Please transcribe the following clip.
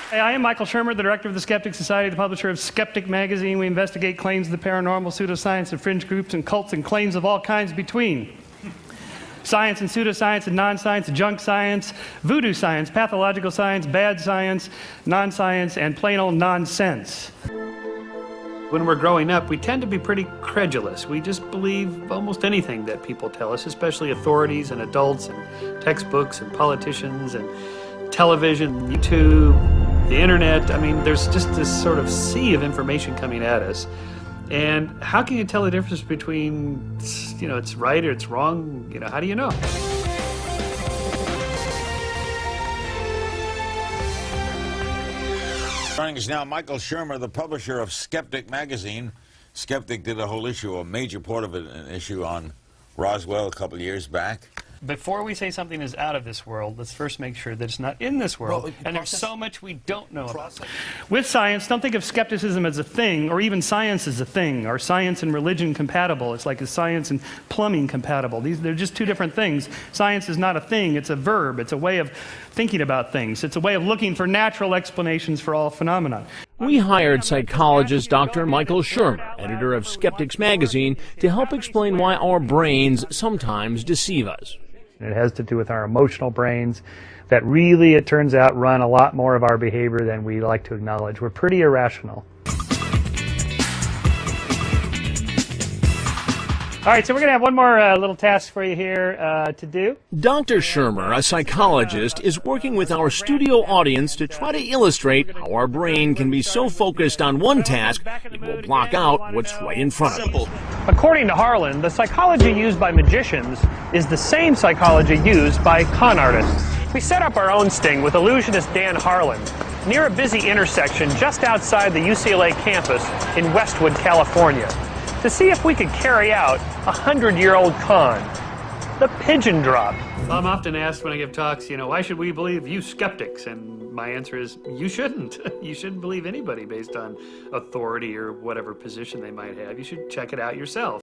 Hey, I am Michael Shermer, the director of the Skeptics Society, the publisher of Skeptic magazine. We investigate claims of the paranormal, pseudoscience, and fringe groups and cults, and claims of all kinds between. Science and pseudoscience and non-science, junk science, voodoo science, pathological science, bad science, non-science, and plain old nonsense. When we're growing up, we tend to be pretty credulous. We just believe almost anything that people tell us, especially authorities and adults and textbooks and politicians and television, YouTube, the internet. I mean, there's just this sort of sea of information coming at us. And how can you tell the difference between, it's right or it's wrong? How do you know? Joining us now, Michael Shermer, the publisher of Skeptic magazine. Skeptic did a whole issue, a major part of it, an issue on Roswell a couple of years back. Before we say something is out of this world, let's first make sure that it's not in this world. Well, and there's so much we don't know about. With science, don't think of skepticism as a thing, or even science as a thing. Are science and religion compatible? It's like, is science and plumbing compatible? They're just two different things. Science is not a thing, it's a verb. It's a way of thinking about things. It's a way of looking for natural explanations for all phenomena. We hired psychologist Dr. Michael Shermer, editor of Skeptics magazine, to help explain why our brains sometimes deceive us. It has to do with our emotional brains that really, it turns out, run a lot more of our behavior than we like to acknowledge. We're pretty irrational. All right, so we're going to have one more little task for you here to do. Dr. Shermer, a psychologist, is working with our studio audience to try to illustrate how our brain can be so focused on one task it will block out what's right in front of us. According to Harlan, the psychology used by magicians is the same psychology used by con artists. We set up our own sting with illusionist Dan Harlan near a busy intersection just outside the UCLA campus in Westwood, California, to see if we could carry out a 100-year-old con, the pigeon drop. Well, I'm often asked when I give talks, why should we believe you skeptics? And my answer is, you shouldn't. You shouldn't believe anybody based on authority or whatever position they might have. You should check it out yourself.